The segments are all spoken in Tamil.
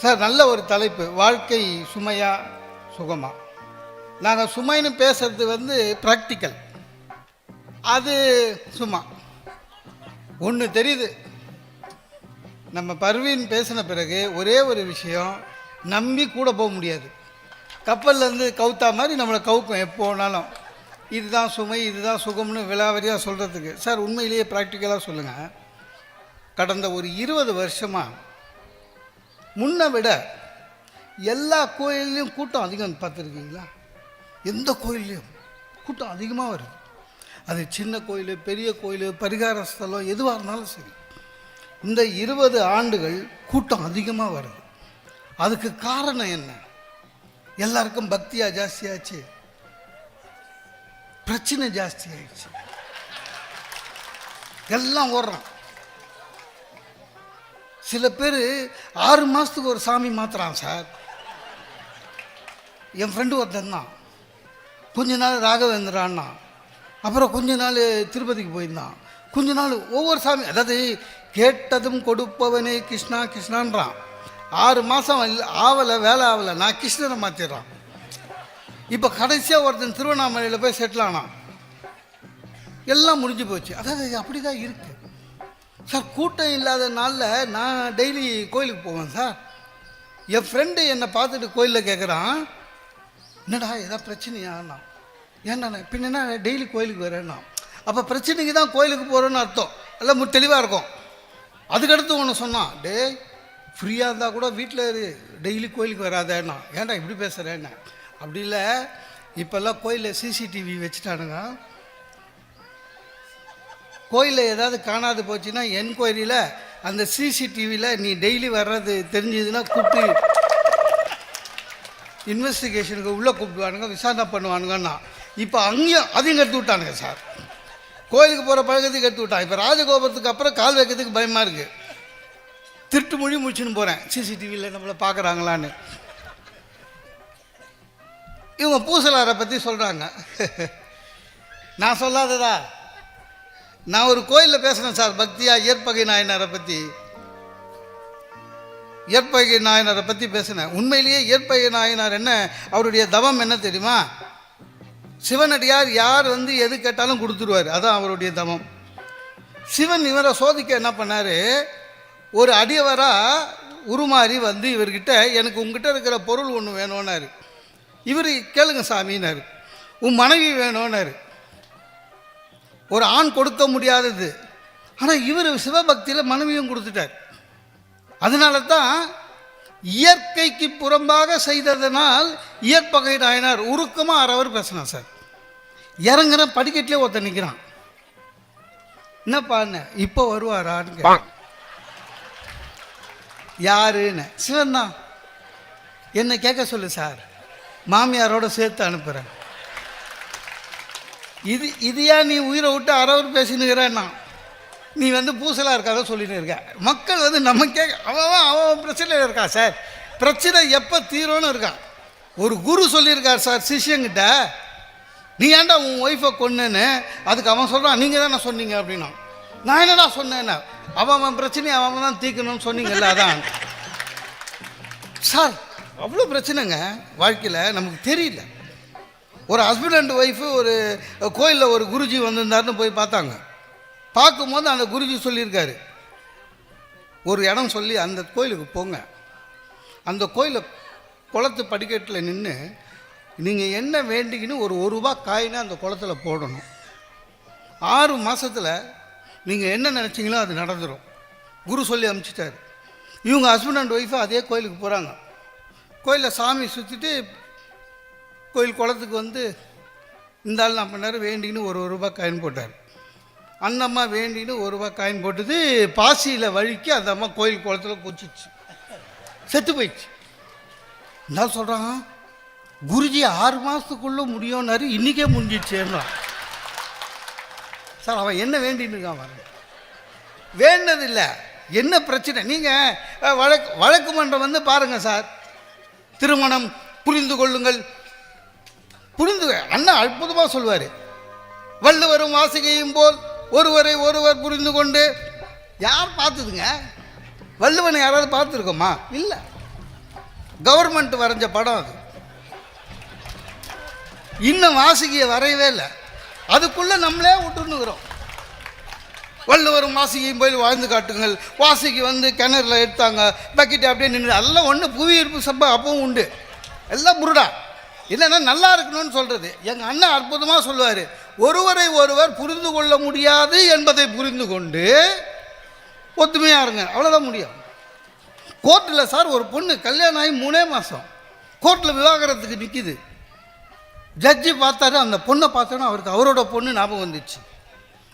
சார், நல்ல ஒரு தலைப்பு. வாழ்க்கை சுமையா சுகமா? நாங்கள் சுமைன்னு பேசுறது ப்ராக்டிக்கல். அது சும்மா ஒன்று தெரியுது. நம்ம பர்வீன் பேசின பிறகு ஒரே ஒரு விஷயம், நம்பி கூட போக முடியாது. கப்பல்லேருந்து கவுத்தா மாதிரி நம்மளை கவுக்கும் எப்போனாலும். இதுதான் சுமை, இதுதான் சுகம்னு விலாவரியாக சொல்கிறதுக்கு. சார், உண்மையிலேயே ப்ராக்டிக்கலாக சொல்லுங்கள். கடந்த ஒரு 20 வருஷமாக முன்னை விட எல்லா கோயில்லையும் கூட்டம் அதிகம் பார்த்துருக்கீங்களா? எந்த கோயில்லையும் கூட்டம் அதிகமாக வருது. அது சின்ன கோயில், பெரிய கோயில், பரிகார ஸ்தலம், எதுவாக இருந்தாலும் சரி. இந்த 20 ஆண்டுகள் கூட்டம் அதிகமாக வருது. அதுக்கு காரணம் என்ன? எல்லாருக்கும் பக்தியாக ஜாஸ்தியாச்சு, பிரச்சனை ஜாஸ்தி ஆயிடுச்சு, எல்லாம் ஓடுறான். சில பேர் 6 மாதத்துக்கு ஒரு சாமி மாத்துறான் சார். என் ஃப்ரெண்டு ஒருத்தன் தான். கொஞ்ச நாள் ராகவேந்திரான்னா, அப்புறம் கொஞ்ச நாள் திருப்பதிக்கு போயிருந்தான், கொஞ்ச நாள் ஒவ்வொரு சாமி. அதாவது கேட்டதும் கொடுப்பவனே கிருஷ்ணா கிருஷ்ணான்றான். 6 மாதம் ஆவலை, வேலை ஆவலை, நான் கிருஷ்ணனை மாற்றிடுறான். இப்போ கடைசியாக ஒருத்தன் திருவண்ணாமலையில் போய் செட்டில் ஆனான். எல்லாம் முடிஞ்சு போச்சு. அதாவது அப்படி தான் இருக்குது சார். கூட்டம் இல்லாத நாளில் நான் டெய்லி கோயிலுக்கு போவேன் சார். என் ஃப்ரெண்டு என்னை பார்த்துட்டு கோயிலில் கேட்குறான், என்னடா ஏதாவது பிரச்சனையாண்ணா? ஏன்னா பின்னா டெய்லி கோயிலுக்கு வரேன்னா, அப்போ பிரச்சனைக்கு தான் கோயிலுக்கு போகிறோன்னு அர்த்தம். எல்லாம் தெளிவாக இருக்கும். அதுக்கடுத்து ஒன்று சொன்னான், டே ஃப்ரீயாக இருந்தால் கூட வீட்டில் இரு, டெய்லி கோயிலுக்கு வராதேண்ணா. ஏன்டா இப்படி பேசுகிறேன்னா? அப்படி இல்லை, இப்போல்லாம் கோயிலில் சிசிடிவி வச்சுட்டானுங்க. கோயிலில் ஏதாவது காணாது போச்சுன்னா என்கொயரியில் அந்த சிசிடிவியில் நீ டெய்லி வர்றது தெரிஞ்சதுன்னா கூப்பிட்டு இன்வெஸ்டிகேஷனுக்கு உள்ளே கூப்பிடுவானுங்க, விசாரணை பண்ணுவானுங்கன்னா. இப்போ அங்கேயும் அதையும் கற்று விட்டானுங்க சார். கோயிலுக்கு போகிற பழக்கத்துக்கு கற்று விட்டான். இப்போ ராஜகோபுரத்துக்கு அப்புறம் கால் வைக்கிறதுக்கு பயமாக இருக்குது. திருட்டு மொழி முடிச்சுன்னு போகிறேன், சிசிடிவியில் நம்மளை பார்க்குறாங்களான்னு. இவங்க பூசலாரை பற்றி சொல்கிறாங்க. நான் சொல்லாததா? நான் ஒரு கோயிலில் பேசுகிறேன் சார், பக்தியாக இயற்பகை நாயனாரை பற்றி. இயற்பகை நாயனாரை பற்றி பேசினேன். உண்மையிலேயே இயற்பகை நாயனார் என்ன, அவருடைய தவம் என்ன தெரியுமா? சிவனடியார் யார் எது கேட்டாலும் கொடுத்துருவார், அதான் அவருடைய தவம். சிவன் இவரை சோதிக்க என்ன பண்ணார், ஒரு அடியவராக உருமாறி இவர்கிட்ட, எனக்கு உங்ககிட்ட இருக்கிற பொருள் ஒன்று வேணும்னாரு. இவர் கேளுங்க சாமின்னாரு. உன் மனைவி வேணும்னாரு. ஒரு ஆண் கொடுக்க முடியாதது. ஆனால் இவர் சிவபக்தியில் மனைவியும் கொடுத்துட்டார். அதனால தான் இயற்கைக்கு புறம்பாக செய்ததனால் இயற்பகை நாயனார் உருக்கமாக 1/2 hour பேசினான் சார். இறங்குற படிக்கட்டிலே ஒருத்தன் நிற்கிறான். என்னப்பா என்ன இப்போ வருவாரான்னு யாருன்னு. சிவன் தான். என்னை கேட்க சொல்லு சார், மாமியாரோட சேர்த்து அனுப்புகிறேன். இதையா நீ உயிரை விட்டு 1/2 hour பேசினுக்கிறேன்னா? நீ பூசலாக இருக்காத சொல்லின்னு இருக்க. மக்கள் நம்ம அவன் பிரச்சனையில் இருக்கா சார். பிரச்சனை எப்போ தீரும்னு இருக்கான். ஒரு குரு சொல்லியிருக்கார் சார் சிஷ்யங்கிட்ட, நீ ஏன்டா உன் ஒய்ஃபை கொன்னுன்னு. அதுக்கு அவன் சொல்கிறான், நீங்கள் தானே சொன்னீங்க அப்படின்னா. நான் என்னடா சொன்னேன்னா, அவன் பிரச்சனையை அவன் தான் தீர்க்கணும்னு சொன்னீங்கல்ல, அதான் சார். அவ்வளோ பிரச்சனைங்க வாழ்க்கையில், நமக்கு தெரியல. ஒரு ஹஸ்பண்ட் அண்ட் ஒய்ஃபு ஒரு கோயிலில் ஒரு குருஜி வந்திருந்தாருன்னு போய் பார்த்தாங்க. பார்க்கும்போது அந்த குருஜி சொல்லியிருக்காரு, ஒரு இடம் சொல்லி அந்த கோயிலுக்கு போங்க, அந்த கோயிலில் குளத்து படிக்கட்டில் நின்று நீங்கள் என்ன வேண்டிக்கின்னு ஒரு ரூபா காயினா அந்த குளத்தில் போடணும். 6 மாதத்தில் நீங்கள் என்ன நினச்சிங்களோ அது நடந்துடும். குரு சொல்லி அனுப்பிச்சிட்டாரு. இவங்க ஹஸ்பண்ட் அண்ட் ஒய்ஃபு அதே கோயிலுக்கு போகிறாங்க. கோயிலில் சாமி சுற்றிட்டு கோயில் குளத்துக்கு இந்த ஆள் என்ன பண்ணார், வேண்டின்னு ஒரு ரூபா காயின் போட்டார். அந்த அம்மா வேண்டின்னு 1 ரூபா காயின் போட்டது பாசியில் வழுக்கி அந்த அம்மா கோயில் குளத்தில் குச்சிச்சு, செத்து போயிடுச்சு. என்ன சொல்கிறாங்க, குருஜி 6 மாதத்துக்குள்ளே முடியும்னாரு, இன்றைக்கே முடிஞ்சிடுச்சேன்னா. சார், அவன் என்ன வேண்டின்னு இருக்கான் பாருங்க. வேண்டதில்லை, என்ன பிரச்சனை? நீங்கள் வழக்கு மன்றம் பாருங்கள் சார். திருமணம் புரிந்து கொள்ளுங்கள், அண்ணா அற்புதமாக சொல்லுவார். வள்ளுவரும் வாசிகையும் போல் ஒருவரை ஒருவர் புரிந்து கொண்டு. யார் பார்த்ததுங்க? வள்ளுவனை யாராவது பார்த்துருக்கோமா? இல்லை. கவர்மெண்ட் வரைஞ்ச படம் அது. இன்னும் வாசுகியை வரையவே இல்லை. அதுக்குள்ளே நம்மளே விட்டுன்னுக்குறோம். வள்ளுவரும் வாசுகியும் போய் வாழ்ந்து காட்டுங்கள். வாசுகி வந்து கிணறுல எடுத்தாங்க, பக்கெட்டு அப்படியே நின்று. எல்லாம் ஒன்று புவியீர்ப்பு சப்பா அப்பவும் உண்டு. எல்லாம் புருடா. இல்லைன்னா நல்லா இருக்கணும்னு சொல்கிறது. எங்கள் அண்ணன் அற்புதமாக சொல்லுவார், ஒருவரை ஒருவர் புரிந்து கொள்ள முடியாது என்பதை புரிந்து கொண்டு ஒத்துமையாக இருங்க, அவ்வளோதான் முடியும். கோர்ட்டில் சார் ஒரு பொண்ணு கல்யாணம் ஆகி 3 மாதம் கோர்ட்டில் விவாகரத்துக்கு நிற்கிது. ஜட்ஜி பார்த்தாரு, அந்த பொண்ணை பார்த்தோன்னா அவருக்கு அவரோட பொண்ணு ஞாபகம் வந்துச்சு.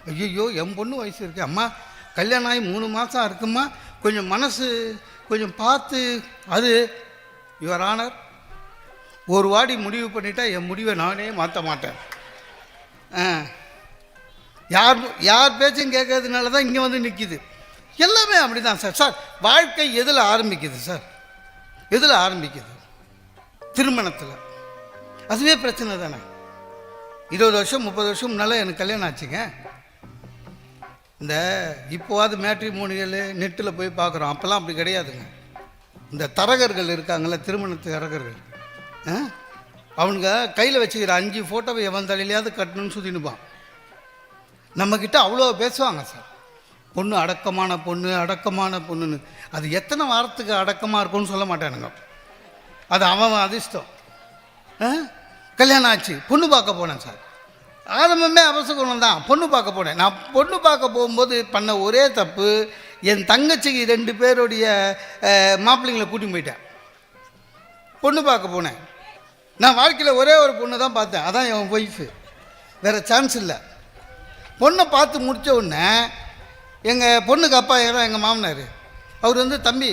ஐயோ, என் பொண்ணு வயசு இருக்கு, அம்மா கல்யாணம் ஆகி 3 மாதம் இருக்குமா, கொஞ்சம் மனசு கொஞ்சம் பார்த்து. அது யுவர் ஆனர், ஒரு வாடி முடிவு பண்ணிட்டா என் முடிவை நானே மாற்ற மாட்டேன். யார் பேச்சும் கேட்கறதுனால தான் இங்கே வந்து நிற்கிது. எல்லாமே அப்படி தான் சார். சார் வாழ்க்கை எதில் ஆரம்பிக்குது சார்? எதில் ஆரம்பிக்குது? திருமணத்தில். அதுவே பிரச்சனை தானே. 20 வருஷம் 30 வருஷம் முன்னால் எனக்கு கல்யாணம் ஆச்சுங்க. இந்த இப்போவாது மேட்ரிமோனியல் நெட்டில் போய் பார்க்குறோம். அப்போல்லாம் அப்படி கிடையாதுங்க. இந்த தரகர்கள் இருக்காங்கள்ல, திருமணத்து தரகர்கள், அவனுங்க கையில் வச்சுக்கிற 5 ஃபோட்டோவை எவன் தலையிலையாவது கட்டணும்னு சுற்றினுப்பான். நம்மக்கிட்ட அவ்வளோ பேசுவாங்க சார். பொண்ணு அடக்கமான பொண்ணு, அடக்கமான பொண்ணுன்னு. அது எத்தனை வாரத்துக்கு அடக்கமாக இருக்கும்னு சொல்ல மாட்டானுங்க. அது அவன் அதிர்ஷ்டம். கல்யாணம் ஆச்சு, பொண்ணு பார்க்க போனேன் சார். ஆரம்பமே அவசகுணம் தான். பொண்ணு பார்க்க போனேன். நான் பொண்ணு பார்க்க போகும்போது பண்ண ஒரே தப்பு, என் தங்கச்சிக்கு 2 பேருடைய மாப்பிள்ளைங்களை கூட்டின்னு போயிட்டேன். பொண்ணு பார்க்க போனேன். நான் வாழ்க்கையில் ஒரே ஒரு பொண்ணு தான் பார்த்தேன், அதான் என் ஒய்ஃபு. வேறு சான்ஸ் இல்லை. பொண்ணை பார்த்து முடித்த உடனே எங்கள் பொண்ணுக்கு அப்பா தான் எங்கள் மாமனார். அவர் வந்து, தம்பி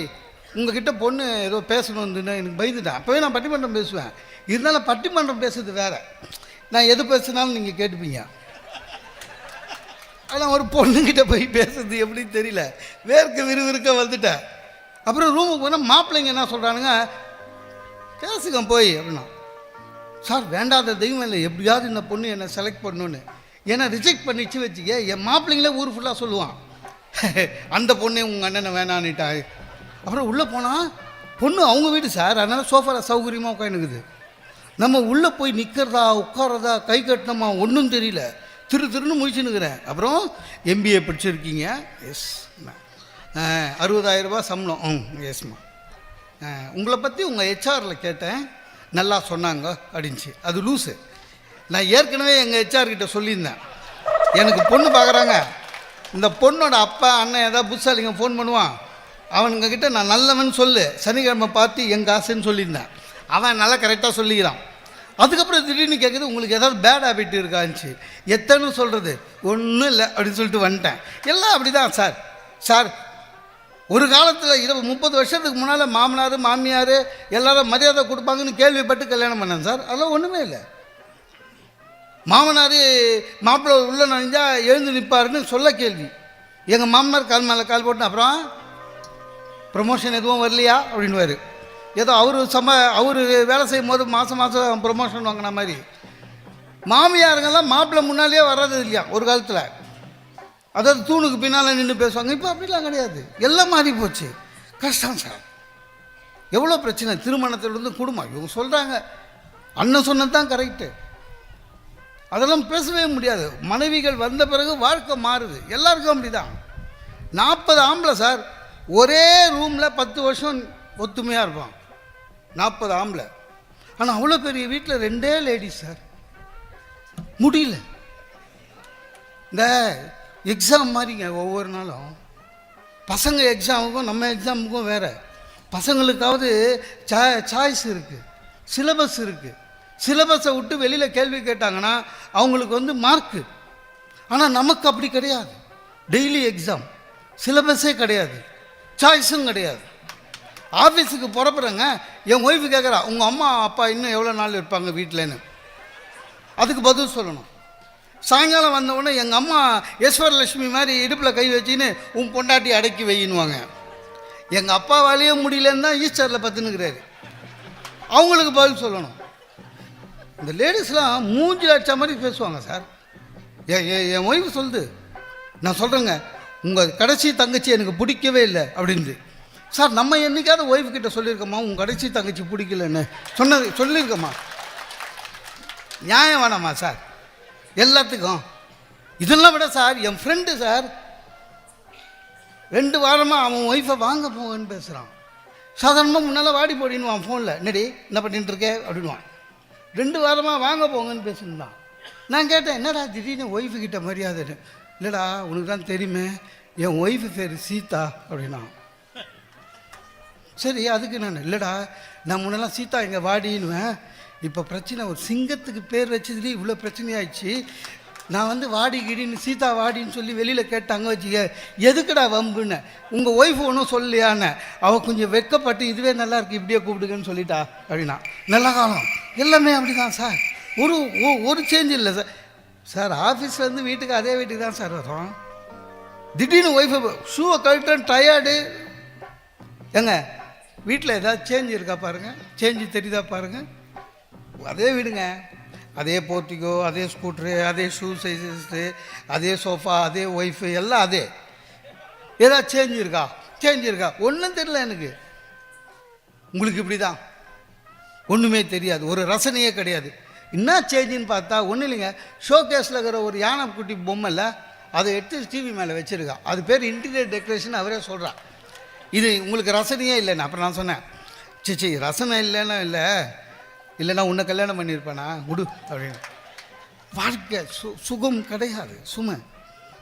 உங்ககிட்ட பொண்ணு ஏதோ பேசணும் வந்துன்னு எனக்கு பயந்துட்டேன். அப்போவே நான் பட்டிமன்றம் பேசுவேன். இருந்தாலும் பட்டிமன்றம் பேசுறது வேறு, நான் எது பேசுனாலும் நீங்கள் கேட்டுப்பீங்க. ஆனால் ஒரு பொண்ணுக்கிட்ட போய் பேசுறது எப்படின்னு தெரியல, விறுவிறுக்க வந்துட்டேன். அப்புறம் ரூமுக்கு போனால் மாப்பிள்ளைங்க என்ன சொல்கிறானுங்க, பேசுங்க போய் அப்படின்னா. சார் வேண்டாத தெய்வம் இல்லை, எப்படியாவது இந்த பொண்ணு என்னை செலக்ட் பண்ணணுன்னு. ஏன்னா ரிஜெக்ட் பண்ணிச்சு வச்சுக்க, என் மாப்பிள்ளைங்களே ஊர் ஃபுல்லாக சொல்லுவான், அந்த பொண்ணே உங்கள் அண்ணனை வேணான்னுட்டா. அப்புறம் உள்ளே போனால் பொண்ணு அவங்க வீடு சார், அதனால் சோஃபாவில் சௌகரியமாக உட்காந்துக்குது. நம்ம உள்ளே போய் நிற்கிறதா உட்காரதா கை கட்டணுமா ஒன்றும் தெரியல, திருன்னு முடிச்சுன்னுக்கிறேன். அப்புறம் MBA படிச்சிருக்கீங்க? எஸ். 60,000 ரூபா சம்பளம்? எஸ்மா. உங்களை பற்றி உங்கள் ஹெச்ஆரில் கேட்டேன், நல்லா சொன்னாங்க அப்படின்ச்சு. அது லூஸு. நான் ஏற்கனவே எங்கள் ஹெச்ஆர்கிட்ட சொல்லியிருந்தேன், எனக்கு பொண்ணு பார்க்குறாங்க, இந்த பொண்ணோட அப்பா அண்ணன் ஏதாவது புதுசாலிங்க ஃபோன் பண்ணுவான், அவனுங்கக்கிட்ட நான் நல்லவன் சொல்லு, சனிக்கிழமை பார்த்து எங்கள் ஆசைன்னு சொல்லியிருந்தேன். அவன் நல்லா கரெக்டாக சொல்லிக்கிறான். அதுக்கப்புறம் திடீர்னு கேட்குது, உங்களுக்கு ஏதாவது பேட் ஹேபிட் இருக்காச்சு. எத்தனை சொல்கிறது, ஒன்றும் இல்லை அப்படின்னு சொல்லிட்டு வந்துட்டேன். எல்லாம் அப்படி தான் சார். சார் ஒரு காலத்தில் 30 வருஷத்துக்கு முன்னால் மாமனார் மாமியார் எல்லாரும் மரியாதை கொடுப்பாங்கன்னு கேள்விப்பட்டு கல்யாணம் பண்ணேன் சார். அதெல்லாம் ஒன்றுமே இல்லை. மாமனார் மாப்பிள்ளை உள்ளே நனைஞ்சா எழுந்து நிற்பாருன்னு சொல்ல கேள்வி. எங்கள் மாமனார் கால் மேலே கால் போட்டு, அப்புறம் ப்ரொமோஷன் எதுவும் வரலையா அப்படின்வார். ஏதோ அவர் வேலை செய்யும் போது மாதம் ப்ரொமோஷன் வாங்கின மாதிரி. மாமியாருங்கெல்லாம் மாப்பிள்ளை முன்னாலேயே வர்றது இல்லையா ஒரு காலத்தில். அதாவது தூணுக்கு பின்னால் நின்று பேசுவாங்க. இப்போ அப்படிலாம் கிடையாது, எல்லாம் மாறி போச்சு. கஷ்டம் சார். எவ்வளோ பிரச்சனை திருமணத்திலிருந்து குடும்பம். இவங்க சொல்கிறாங்க, அண்ணன் சொன்னது தான் கரெக்டு, அதெல்லாம் பேசவே முடியாது. மனைவிகள் வந்த பிறகு வாழ்க்கை மாறுது. எல்லாருக்கும் அப்படி தான். 40 ஆம்பளை சார் ஒரே ரூமில் 10 வருஷம் ஒத்துமையாக இருப்பான். 40 ஆம்பளை. ஆனால் அவ்வளோ பெரிய வீட்டில் 2 லேடிஸ் சார். முடியல. இந்த எக்ஸாம் மாதிரிங்க ஒவ்வொரு நாளும். பசங்க எக்ஸாமுக்கும் நம்ம எக்ஸாமுக்கும் வேறு. பசங்களுக்காவது சாய்ஸ் இருக்குது, சிலபஸ் இருக்குது. சிலபஸை விட்டு வெளியில் கேள்வி கேட்டாங்கன்னா அவங்களுக்கு வந்து மார்க்கு. ஆனால் நமக்கு அப்படி கிடையாது. டெய்லி எக்ஸாம், சிலபஸே கிடையாது, சாய்ஸும் கிடையாது. ஆஃபீஸுக்கு புறப்படுறேங்க, என் ஒய்ஃபு கேட்குறா, உங்கள் அம்மா அப்பா இன்னும் எவ்வளோ நாள் இருப்பாங்க வீட்டிலன்னு. அதுக்கு பதில் சொல்லணும். சாயங்காலம் வந்தவுடனே எங்கள் அம்மா ஈஸ்வரலட்சுமி மாதிரி இடுப்பில் கை வச்சுன்னு உன் பொண்டாட்டி அடக்கி வையின்னுவாங்க. எங்கள் அப்பாவாலேயே முடியலன்னு தான் ஈஸ்டரில் பத்துனுக்கிறாரு. அவங்களுக்கு பதில் சொல்லணும். இந்த லேடிஸ்லாம் மூஞ்சி அடிச்ச மாதிரி பேசுவாங்க சார். என் ஒய்ஃபு சொல்லுது, நான் சொல்கிறேங்க, உங்கள் கடைசி தங்கச்சி எனக்கு பிடிக்கவே இல்லை அப்படின்ட்டு. சார் நம்ம என்னைக்காவது ஒய்ஃப் கிட்ட சொல்லியிருக்கோமா உன் கடைசி தங்கச்சி பிடிக்கலன்னு சொல்லியிருக்கோமா? நியாயம் வேணாமா சார் எல்லாத்துக்கும்? இதெல்லாம் விட சார் என் ஃப்ரெண்டு சார் 2 வாரமாக அவன் ஒய்ஃபை வாங்க போங்கன்னு பேசுகிறான். சாதாரணமாக முன்னால் வாடி போடின்னுவான் ஃபோனில், என்னடி என்ன பண்ணிட்டு இருக்கே அப்படின்வான். 2 வாரமாக வாங்க போங்கன்னு பேசுனான். நான் கேட்டேன், என்னடா திடீர்னு ஒய்ஃபு கிட்ட மரியாதைன்னு. இல்லைடா உனக்கு தான் தெரியுமே என் ஒய்ஃபு பேர் சீதா அப்படின்னா. சரி அதுக்கு நான் இல்லைடா நான் முன்னெல்லாம் சீதா எங்கள் வாடின்னுவேன், இப்போ பிரச்சனை ஒரு சிங்கத்துக்கு பேர் வச்சதுலேயே இவ்வளோ பிரச்சனையாயிடுச்சு. நான் வந்து வாடி கிடின்னு சீதா வாடின்னு சொல்லி வெளியில் கேட்டாங்க வச்சுக்க, எதுக்குடா வம்புன்னு. உங்கள் ஒய்ஃபு ஒன்றும் சொல்லலையான்னு. அவள் கொஞ்சம் வெட்கப்பட்டு இதுவே நல்லா இருக்குது இப்படியே கூப்பிடுங்கன்னு சொல்லிட்டா அப்படின்னா. நல்ல காலம் எல்லாமே அப்படி தான் சார். ஒரு சேஞ்ச் இல்லை சார். சார் ஆஃபீஸ்லேருந்து வீட்டுக்கு அதே வீட்டுக்கு தான் சார் வரோம். திடீர்னு ஒய்ஃபை ஷூவை கழட்டேன் டயர்டு. ஏங்க வீட்டில் ஏதாவது சேஞ்ச் இருக்கா பாருங்கள், சேஞ்சு தெரியுதா பாருங்கள். அதே வீடுங்க, அதே போர்ட்டிகோ, அதே ஸ்கூட்ரு, அதே ஷூ சைஸஸ்ஸு, அதே சோஃபா, அதே ஒய்ஃபு எல்லாம் அதே. ஏதாவது சேஞ்ச் இருக்கா? ஒன்றும் தெரியல எனக்கு. உங்களுக்கு இப்படி தான் ஒன்றுமே தெரியாது, ஒரு ரசனையே கிடையாது. என்ன சேஞ்சுன்னு பார்த்தா ஒன்றும் இல்லைங்க. ஷோகேஸில் இருக்கிற ஒரு யானை குட்டி பொம்மையில் அதை எடுத்து டிவி மேலே வச்சுருக்கா. அது பேர் இன்டீரியர் டெக்கரேஷன் அவரே சொல்கிறா. இது உங்களுக்கு ரசனையே இல்லைன்னு. அப்புறம் நான் சொன்னேன், சிச்சி ரசனை இல்லைன்னா உன்னை கல்யாணம் பண்ணியிருப்பேனா விடு அப்படின்னு. வாழ்க்கை சுகம் கிடையாது, சுமை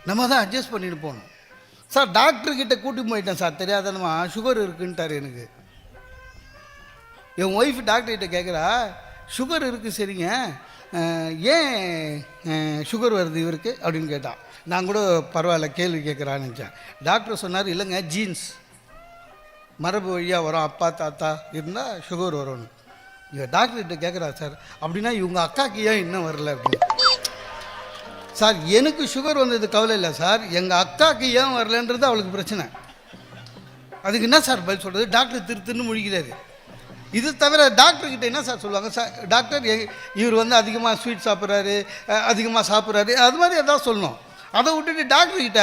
நம்ம தான் அட்ஜஸ்ட் பண்ணிட்டு போகணும். சார் டாக்டர்கிட்ட கூட்டி போயிட்டேன் சார், தெரியாதனமா சுகர் இருக்குன்ட்டார் எனக்கு. என் ஒய்ஃப் டாக்டர்கிட்ட கேட்குறா, சுகர் இருக்குது சரிங்க, ஏன் சுகர் வருது இவருக்கு அப்படின்னு கேட்டான். நான் கூட பரவாயில்ல கேள்வி கேட்குறான்னு நினச்சேன். டாக்டர் சொன்னார், இல்லைங்க ஜீன்ஸ் மரபு வழியாக வரும், அப்பா தாத்தா இருந்தால் சுகர் வரும்னு. இங்கே டாக்டர்கிட்ட கேட்குறா, சார் அப்படின்னா இவங்க அக்காவுக்கு ஏன் இன்னும் வரல அப்படின்னு. சார் எனக்கு சுகர் வந்தது கவலை இல்லை சார், எங்கள் அக்காவுக்கு ஏன் வரலன்றது அவளுக்கு பிரச்சனை. அதுக்கு என்ன சார் பதில் சொல்கிறது? டாக்டர் திருத்துன்னு முழிக்கிறாரு. இது தவிர டாக்டர்கிட்ட என்ன சார் சொல்லுவாங்க, சார் டாக்டர் இவர் வந்து அதிகமாக ஸ்வீட் சாப்பிட்றாரு அது மாதிரி எதாவது சொல்லணும். அதை விட்டுட்டு டாக்டர்கிட்ட,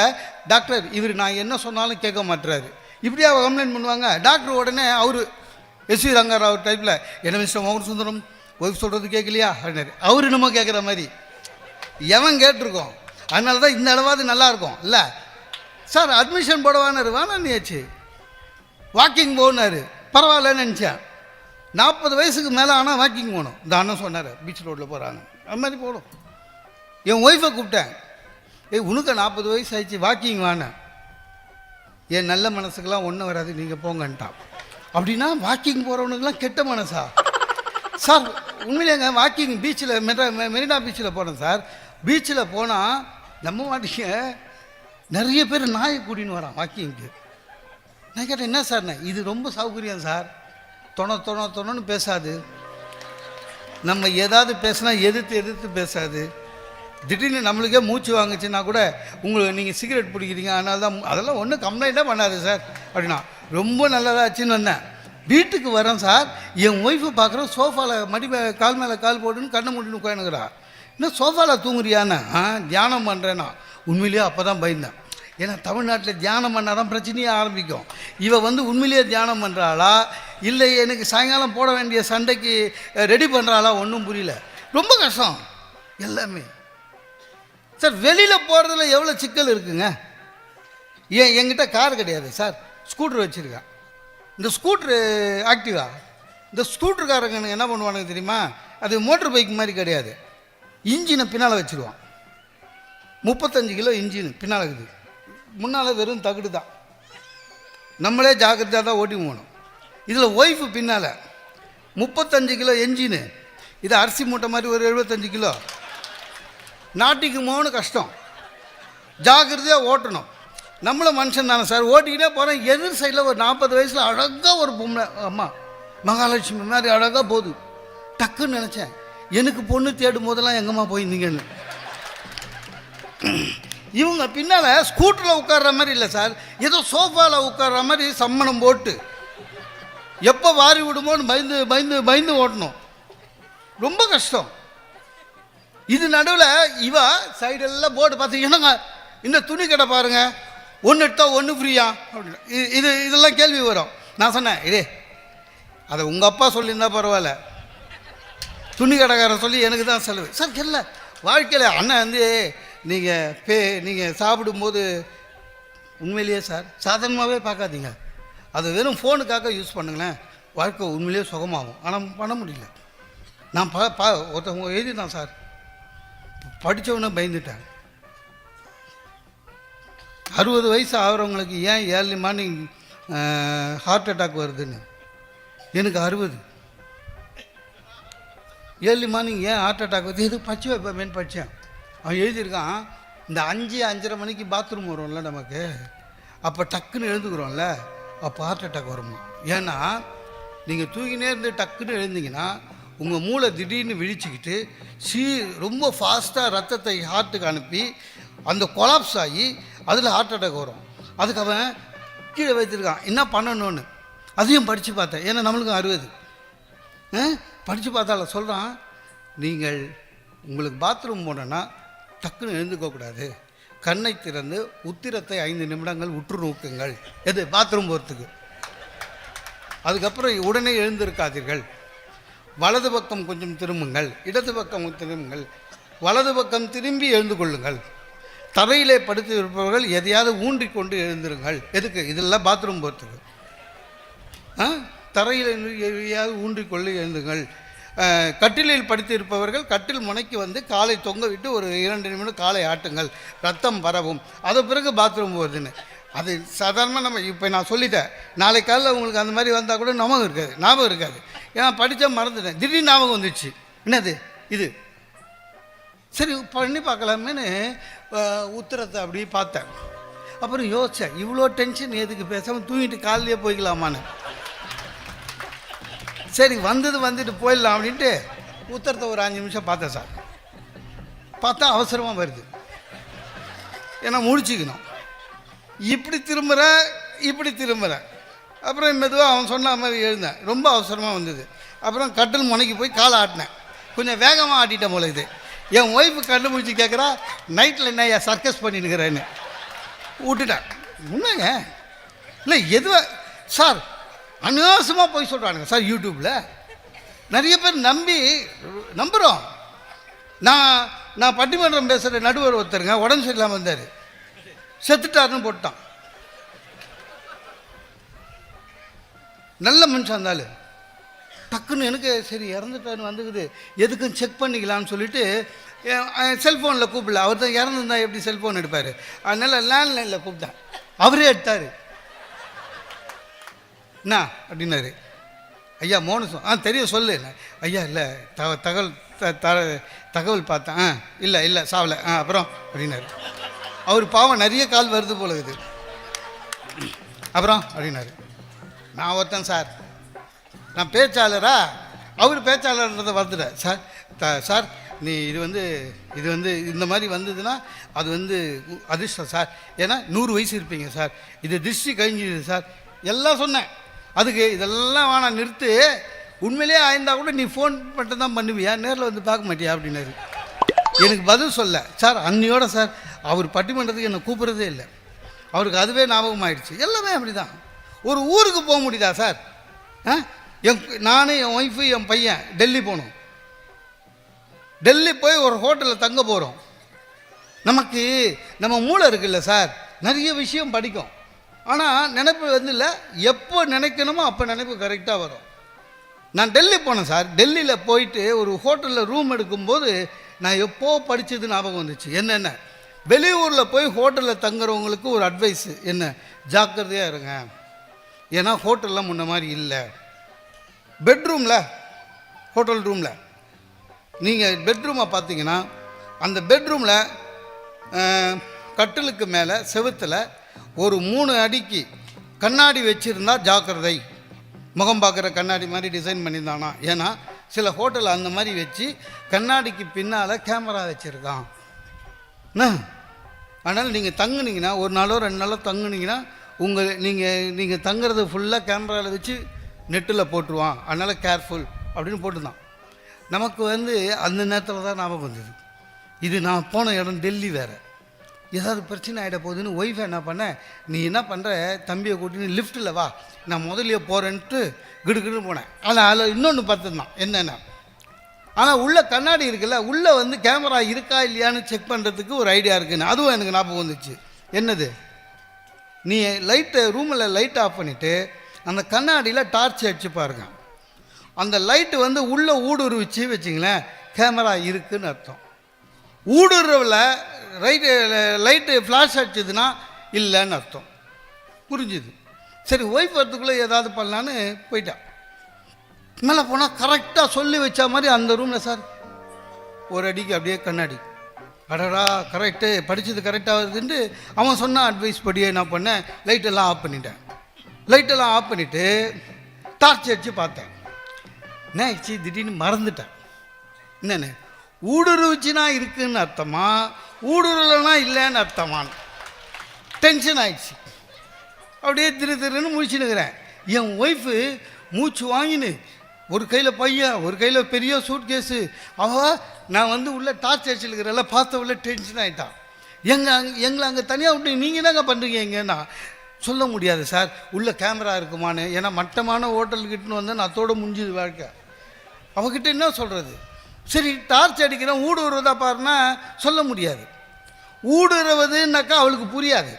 டாக்டர் இவர் நான் என்ன சொன்னாலும் கேட்க மாட்டுறாரு இப்படியா கம்ப்ளைண்ட் பண்ணுவாங்க. டாக்டர் உடனே அவர் எஸ்வி ரங்கராவ் டைப்பில், என்ன மிஸ்டர் மோகன் சுந்தரம் ஒய்ஃப் சொல்கிறது கேட்கலையா அப்படின்னாரு. அவர் நம்ம கேட்குற மாதிரி எவன் கேட்டிருக்கோம். அதனால தான் இந்த அளவாவது நல்லாயிருக்கும் இல்லை சார். அட்மிஷன் போடவானாரு, வேணான்னியாச்சு. வாக்கிங் போனார், பரவாயில்லன்னு நினச்சேன். 40 வயசுக்கு மேலே ஆனால் வாக்கிங் போகணும். இந்த அண்ணன் சொன்னார் பீச் ரோட்டில் போகிறாங்க, அது மாதிரி போகணும். என் ஒய்ஃபை கூப்பிட்டேன், உனக்கு 40 வயசு ஆயிடுச்சு வாக்கிங் வானேன். என் நல்ல மனசுக்கெல்லாம் ஒன்றும் வராது நீங்கள் போங்கன்ட்டான். அப்படின்னா வாக்கிங் போகிறவனுக்கெல்லாம் கெட்ட மனசா சார்? உண்மையிலேங்க வாக்கிங் பீச்சில் மெரினா பீச்சில் போனேன் சார். பீச்சில் போனால் நம்ம மாட்டிங்க நிறைய பேர் நாயை கூட்டின்னு வரான் வாக்கிங்க்கு. நான் கேட்டேன், என்ன சார்ண்ணே? இது ரொம்ப சௌகரியம் சார், தொணன்னு பேசாது. நம்ம ஏதாவது பேசினா எதிர்த்து பேசாது. திடீர்னு நம்மளுக்கே மூச்சு வாங்குச்சுன்னா கூட உங்களுக்கு நீங்கள் சிகரெட் பிடிக்கிறீங்க அதனால தான், அதெல்லாம் ஒன்றும் கம்ப்ளைண்ட்டாக பண்ணாது சார் அப்படின்னா. ரொம்ப நல்லதாச்சுன்னு வந்தேன். வீட்டுக்கு வரேன் சார், என் ஒய்ஃபை பார்க்குறேன் சோஃபாவில் கால் மேலே கால் போட்டுன்னு கண்ணை மூடின்னு உட்காந்துக்கிறா. இன்னும் சோஃபாவில் தூங்குறியான்னு. தியானம் பண்ணுறேன்னா. உண்மையிலேயே அப்போ தான் பயந்தேன். ஏன்னா தமிழ்நாட்டில் தியானம் பண்ணால் தான் பிரச்சனையே ஆரம்பிக்கும். இவ வந்து உண்மையிலேயே தியானம் பண்ணுறாளா இல்லை எனக்கு சாயங்காலம் போட வேண்டிய சண்டைக்கு ரெடி பண்ணுறாளா ஒன்றும் புரியல. ரொம்ப கஷ்டம் எல்லாமே சார். வெளியில் போகிறதுல எவ்வளோ சிக்கல் இருக்குங்க. என்கிட்ட கார் கிடையாது சார், ஸ்கூட்ரு வச்சுருக்கேன். இந்த ஸ்கூட்ரு ஆக்டிவா, இந்த ஸ்கூட்ருக்காரங்க என்ன பண்ணுவானுங்க தெரியுமா, அது மோட்டர் பைக் மாதிரி கிடையாது. இன்ஜினை பின்னால் வச்சுருவான். 35 கிலோ இன்ஜின் பின்னால் இருக்குது, முன்னால் வெறும் தகுடு தான். நம்மளே ஜாக்கிரதையாக தான் ஓட்டி போகணும். இதில் ஒய்ஃபு பின்னால் 35 கிலோ என்ஜினு, இது அரிசி மூட்டை மாதிரி ஒரு 75 கிலோ. நாட்டிக்கு போகணும் கஷ்டம், ஜாக்கிரதையாக ஓட்டணும். நம்மளும் மனுஷன் தானே சார், ஓட்டிக்கிட்டே போகிறேன். எதிர் சைடில் ஒரு 40 வயசில் அழகாக ஒரு பொண்ணு, அம்மா மகாலட்சுமி மாதிரி அழகாக போகுது. டக்குன்னு நினச்சேன், எனக்கு பொண்ணு தேடும் போதெல்லாம் எங்கம்மா போயிருந்தீங்கன்னு. இவங்க பின்னால் ஸ்கூட்டரில் உட்கார்ற மாதிரி இல்லை சார், ஏதோ சோஃபாவில் உட்கார்ற மாதிரி சம்மணம் போட்டு எப்போ வாரி விடுமோன்னு பயந்து ஓட்டணும். ரொம்ப கஷ்டம். இது நடுவில் இவ சைடெல்லாம் போர்டு பார்த்து, என்னங்க இந்த துணி கடை பாருங்க, ஒன்று எடுத்தால் ஒன்று ஃப்ரீயா அப்படின்னு இதெல்லாம் கேள்வி வரும். நான் சொன்னேன், அதை உங்கள் அப்பா சொல்லியிருந்தா பரவாயில்ல, துணி கடைக்காரன் சொல்லி எனக்கு தான் செலவு சார். இல்லை வாழ்க்கையில் அண்ணன் வந்து நீங்கள் சாப்பிடும்போது உண்மையிலேயே சார் சாதாரணமாகவே பார்க்காதீங்க, அது வெறும் ஃபோனுக்காக யூஸ் பண்ணுங்களேன், வாழ்க்கை உண்மையிலேயே சுகமாகும். ஆனால் பண்ண முடியல. நான் ஒருத்தவங்க எழுதிதான் சார், படித்தவொன்னே பயந்துட்டேன். 60 வயசு ஆகிறவங்களுக்கு ஏன் ஏர்லி மார்னிங் ஹார்ட் அட்டாக் வருதுன்னு. எனக்கு 60 ஏர்லி மார்னிங் ஏன் ஹார்ட் அட்டாக் வருது, எது படிச்சு வைப்பேன் படித்தேன். அவன் எழுதியிருக்கான், இந்த 5-5:30 மணிக்கு பாத்ரூம் வரும்ல நமக்கு, அப்போ டக்குன்னு எழுந்துக்கிறோம்ல, அப்போ ஹார்ட் அட்டாக் வருமா. ஏன்னா நீங்கள் தூங்கினே இருந்து டக்குன்னு எழுந்தீங்கன்னா உங்கள் மூளை திடீர்னு விழிச்சிக்கிட்டு ரொம்ப ஃபாஸ்ட்டாக ரத்தத்தை ஹார்ட்டுக்கு அனுப்பி அந்த கொலாப்ஸ் ஆகி அதில் ஹார்ட் அட்டாக் வரும். அதுக்கு அவன் கீழே வைத்திருக்கான், என்ன பண்ணணும்னு. அதையும் படித்து பார்த்தேன், ஏன்னா நம்மளுக்கும் 60 படித்து பார்த்தால சொல்கிறான், நீங்கள் உங்களுக்கு பாத்ரூம் போனோன்னா டக்குன்னு எழுந்துக்கக்கூடாது, கண்ணை திறந்து உத்திரத்தை 5 நிமிடங்கள் உற்று நோக்குங்கள். எது பாத்ரூம் போகிறதுக்கு. அதுக்கப்புறம் உடனே எழுந்திருக்காதீர்கள், வலது பக்கம் கொஞ்சம் திரும்புங்கள், இடது பக்கம் திரும்புங்கள், வலது பக்கம் திரும்பி எழுந்து கொள்ளுங்கள், தரையிலே படுத்து இருப்பவர்கள் எதையாவது ஊன்றிக்கொண்டு எழுந்திருங்கள். எதுக்கு? இதெல்லாம் பாத்ரூம் போகிறதுக்கு. தரையில் எதையாவது ஊன்றிக்கொண்டு எழுந்துங்கள். கட்டிலில் படுத்து இருப்பவர்கள் கட்டில் முனைக்கு வந்து காலை தொங்க விட்டு ஒரு 2 நிமிடம் காலை ஆட்டுங்கள், ரத்தம் பரவும், அது பிறகு பாத்ரூம் போகுதுன்னு. அது சாதாரணமாக நம்ம இப்போ நான் சொல்லிட்டேன், நாளை காலையில் உங்களுக்கு அந்த மாதிரி வந்தால் கூட ஞாபகம் இருக்காது. ஏன்னா படித்தா மறந்துட்டேன், திடீர்னு ஞாபகம் வந்துடுச்சு, என்னது இது, சரி பண்ணி பார்க்கலாமேன்னு உத்தரத்தை அப்படியே பார்த்தேன். அப்புறம் யோசித்தேன், இவ்வளோ டென்ஷன் எதுக்கு, பேசாமல் தூங்கிட்டு காலையிலே போய்க்கலாமான்னு. சரி வந்துட்டு போயிடலாம் அப்படின்ட்டு உத்தரத்தை ஒரு 5 நிமிஷம் பார்த்தேன் சார். பார்த்தா அவசரமாக வருது, ஏன்னா முடிச்சுக்கணும், இப்படி திரும்புகிறேன். அப்புறம் மெதுவாக அவன் சொன்ன மாதிரி எழுந்தேன், ரொம்ப அவசரமாக வந்தது. அப்புறம் கட்டில் முனைக்கு போய் காலை ஆட்டினேன், கொஞ்சம் வேகமாக ஆட்டிட்டேன் போல. இது என் ஒய்ஃபு கண்டுபிடிச்சி கேட்குறா, நைட்டில் என்ன சர்க்கஸ் பண்ணிட்டுக்கிறேன்னு. விட்டுட்டேன். உண்மைங்க இல்லை, எதுவாக சார் அனாவசியமாக போய் சொல்கிறானுங்க சார். யூடியூப்பில் நிறைய பேர் நம்புகிறோம். நான் பட்டிமன்றம் பேசுகிற நடுவர் ஒருத்தருங்க உடம்பு சரியில்லாமல் வந்தார், செத்துட்டாருன்னு போட்டான். நல்ல மனுஷன் இருந்தாலும் டக்குன்னு எனக்கு சரி இறந்துட்டாருன்னு வந்துக்குது, எதுக்கும் செக் பண்ணிக்கலான்னு சொல்லிவிட்டு செல்ஃபோனில் கூப்பிடல, அவர் தான் இறந்துருந்தா எப்படி செல்ஃபோன் எடுப்பார், அதனால் லேண்ட்லைனில் கூப்பிட்டேன். அவரே எடுத்தார். என்ன அப்படின்னாரு, ஐயா மோனசம் தெரியும் சொல்லு. ஐயா இல்லை தகவல் பார்த்தேன், இல்லை சாவலை, அப்புறம் அப்படின்னாரு. அவர் பாவம் நிறைய கால் வருது போல இது. அப்புறம் அப்படின்னாரு. நான் ஒருத்தன் சார், நான் பேச்சாளரா, அவர் பேச்சாளர்ன்றதை வந்துட்டேன் சார். சார் நீ இது வந்து இந்த மாதிரி வந்ததுன்னா அது வந்து அதிர்ஷ்டம் சார், ஏன்னா 100 வயசு இருப்பீங்க சார், இது திருஷ்டி கழிஞ்சிது சார், எல்லாம் சொன்னேன். அதுக்கு இதெல்லாம் வேணாம் நிறுத்து, உண்மையிலே ஆயிருந்தால் கூட நீ ஃபோன் மட்டும் தான் பண்ணுவியா, நேரில் வந்து பார்க்க மாட்டியா அப்படின்னாரு. எனக்கு பதில் சொல்ல சார், அன்னியோட சார் அவர் பட்டிமன்றத்துக்கு என்னை கூப்பிட்றதே இல்லை, அவருக்கு அதுவே ஞாபகம் ஆயிடுச்சு. எல்லாமே அப்படி தான். ஒரு ஊருக்கு போக முடியுதா சார்? நானும் என் ஒய்ஃபு என் பையன் டெல்லி போகணும். டெல்லி போய் ஒரு ஹோட்டலில் தங்க போகிறோம். நமக்கு நம்ம மூளை இருக்குல்ல சார், நிறைய விஷயம் படிக்கும், ஆனால் நினைப்பு இல்லை, எப்போ நினைக்கணுமோ அப்போ நினைப்பு கரெக்டாக வரும். நான் டெல்லி போனேன் சார். டெல்லியில் போயிட்டு ஒரு ஹோட்டலில் ரூம் எடுக்கும்போது நான் எப்போ படித்தது ஞாபகம் வந்துச்சு. என்னென்ன வெளியூரில் போய் ஹோட்டலில் தங்குறவங்களுக்கு ஒரு அட்வைஸு என்ன, ஜாக்கிரதையாக இருங்க, ஏன்னா ஹோட்டலில் முன்ன மாதிரி இல்லை. பெட்ரூமில் ஹோட்டல் ரூமில் நீங்கள் பெட்ரூமை பார்த்தீங்கன்னா அந்த பெட்ரூமில் கட்டிலுக்கு மேலே செவுத்தில் ஒரு 3 அடிக்கு கண்ணாடி வச்சுருந்தா ஜாக்கிரதை, முகம் பார்க்குற கண்ணாடி மாதிரி டிசைன் பண்ணியிருந்தானா. ஏன்னா சில ஹோட்டல் அந்த மாதிரி வச்சு கண்ணாடிக்கு பின்னால் கேமரா வச்சுருக்கான். அதனால் நீங்கள் தங்குனீங்கன்னா 1 நாளோ 2 நாளோ தங்குனீங்கன்னா நீங்கள் தங்குறது ஃபுல்லாக கேமராவில் வச்சு நெட்டில் போட்டுருவான், அதனால் கேர்ஃபுல் அப்படின்னு போட்டுருந்தான். நமக்கு அந்த நேரத்தில் தான் ஞாபகம் வந்தது, இது நான் போன இடம் டெல்லி வேறு. ஏதாவது பிரச்சனை ஆகிட போகுதுன்னு ஒய்ஃபை என்ன பண்ண, நீ என்ன பண்ணுற, தம்பியை கூட்டின்னு லிஃப்ட்டில் வா, நான் முதலியே போகிறேன்ட்டு கிடுகிடுன்னு போனேன். அதில் இன்னொன்று பார்த்துருந்தான் என்னென்ன, ஆனால் உள்ளே கண்ணாடி இருக்குல்ல, உள்ளே வந்து கேமரா இருக்கா இல்லையான்னு செக் பண்ணுறதுக்கு ஒரு ஐடியா இருக்குன்னு, அதுவும் எனக்கு ஞாபகம் வந்துச்சு. என்னது, நீ ரூமில் லைட் ஆஃப் பண்ணிவிட்டு அந்த கண்ணாடியில் டார்ச் அடிச்சு பாருங்க, அந்த லைட்டு வந்து உள்ளே ஊடுருவிச்சு வச்சிங்களேன், கேமரா இருக்குதுன்னு அர்த்தம். ஊடுருவில் லைட்டு ஃப்ளாஷ் அடிச்சதுன்னா இல்லைன்னு அர்த்தம். புரிஞ்சுது. சரி, ஒய்ஃப் வரத்துக்குள்ளே ஏதாவது பண்ணலான்னு போயிட்டான். மேலே போனால் கரெக்டாக சொல்லி வச்ச மாதிரி அந்த ரூமில் சார் ஒரு அடிக்கு அப்படியே கண்ணாடி. அடடா, கரெக்டு, படித்தது கரெக்டாக வருதுன்ட்டு அவன் சொன்ன அட்வைஸ் படியே என்ன பண்ணேன், லைட்டெல்லாம் ஆஃப் பண்ணிட்டேன். லைட்டெல்லாம் ஆஃப் பண்ணிவிட்டு டார்ச் அடித்து பார்த்தேன். என்ன ஆயிடுச்சு, திடீர்னு மறந்துட்டேன். என்னென்னு, ஊடுருவிச்சுனா இருக்குதுன்னு அர்த்தமா, ஊடுருவலைனா இல்லைன்னு அர்த்தமானு டென்ஷன் ஆயிடுச்சு. அப்படியே திருன்னு முழிச்சுன்னுக்கிறேன். என் ஒய்ஃபு மூச்சு வாங்கினு, ஒரு கையில் பையன், ஒரு கையில் பெரிய சூட் கேஸு. நான் வந்து உள்ளே டார்ச் அடிச்சுருக்கிறல்ல, பார்த்த உள்ள டென்ஷன் ஆகிட்டான். எங்களை அங்கே தனியாக விட்டு நீங்கள் என்னங்க பண்ணுறீங்க எங்கன்னா, சொல்ல முடியாது சார் உள்ளே கேமரா இருக்குமான்னு. ஏன்னா மட்டமான ஹோட்டல்கிட்டன்னு வந்து நான் அதோட முடிஞ்சுது வாழ்க்கை. அவகிட்ட என்ன சொல்கிறது. சரி, டார்ச் அடிக்கிறேன், ஊடுருவதா பாருன்னா சொல்ல முடியாது. ஊடுருவதுன்னாக்கா அவளுக்கு புரியாது,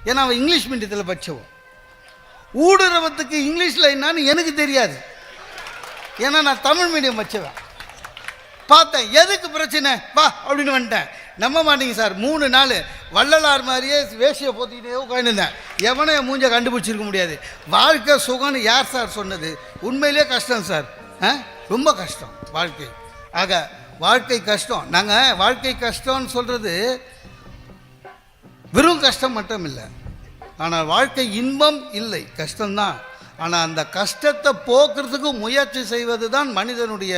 ஏன்னா அவள் இங்கிலீஷ் மீடியத்தில் படித்தவன். ஊடுருவத்துக்கு இங்கிலீஷில் என்னான்னு எனக்கு தெரியாது, ஏன்னா நான் தமிழ் மீடியம் வச்சுவேன். பார்த்தேன், எதுக்கு பிரச்சனை வா அப்படின்னு வந்துட்டேன். நம்ப மாட்டீங்க சார், 3 நாள் வள்ளலார் மாதிரியே வேஷியை போத்திக்கிட்டே உட்காந்துருந்தேன். எவனே மூஞ்சை கண்டுபிடிச்சிருக்க முடியாது. வாழ்க்கை சுகம்னு யார் சார் சொன்னது? உண்மையிலே கஷ்டம் சார், ரொம்ப கஷ்டம் வாழ்க்கை. ஆக வாழ்க்கை கஷ்டம். நாங்கள் வாழ்க்கை கஷ்டம்னு சொல்கிறது வெறும் கஷ்டம் மட்டும் இல்லை, ஆனால் வாழ்க்கை இன்பம் இல்லை, கஷ்டம்தான். ஆனால் அந்த கஷ்டத்தை போக்குறதுக்கு முயற்சி செய்வது தான் மனிதனுடைய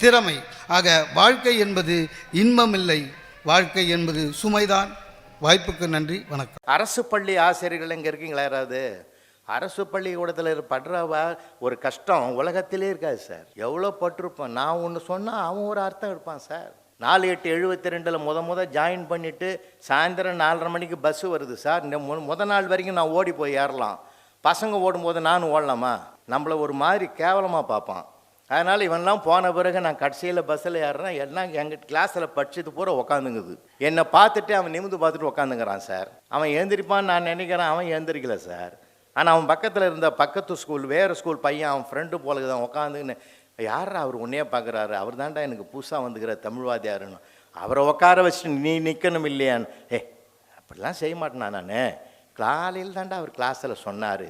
திறமை. ஆக வாழ்க்கை என்பது இன்பம் இல்லை, வாழ்க்கை என்பது சுமைதான். வாய்ப்புக்கு நன்றி, வணக்கம். அரசு பள்ளி ஆசிரியர்கள் இங்கே இருக்கீங்களா யாராவது? அரசு பள்ளிக்கூடத்தில் படுற ஒரு கஷ்டம் உலகத்திலே இருக்காது சார். எவ்வளோ பட்டிருப்பேன். நான் ஒன்று சொன்னால் அவன் ஒரு அர்த்தம் இருப்பான் சார். 4/8/72 ஜாயின் பண்ணிவிட்டு சாயந்தரம் 4:30 மணிக்கு பஸ்ஸு வருது சார். இந்த முத நாள் வரைக்கும் நான் ஓடி போய் ஏறலாம். பசங்க ஓடும்போது நானும் ஓடலாமா? நம்மளை ஒரு மாதிரி கேவலமாக பார்ப்பான். அதனால் இவன்லாம் போன பிறகு நான் கடைசியில் பஸ்ஸில் ஏறுறேன். எல்லாம் எங்கள் கிளாஸில் படிச்சது பூரா உக்காந்துங்குது. என்னை பார்த்துட்டு அவன் நிமிந்து பார்த்துட்டு உக்காந்துங்கிறான் சார். அவன் எழுந்திரிப்பான்னு நான் நினைக்கிறேன், அவன் எழுந்திரிக்கல சார். ஆனால் அவன் பக்கத்தில் இருந்த பக்கத்து ஸ்கூல், வேறு ஸ்கூல் பையன், அவன் ஃப்ரெண்டு போலக்கு தான் உட்காந்துன்னு, யாரா அவர் உன்னையே பார்க்குறாரு, அவர் தான்டா எனக்கு புதுசாக வந்துக்கிற தமிழ்வாதியாருன்னு. அவரை உட்கார வச்சுட்டு நீ நிற்கணும் இல்லையான்னு. அப்படிலாம் செய்ய மாட்டேனா நான். காலையில் தாண்டா அவர் கிளாஸில் சொன்னார்,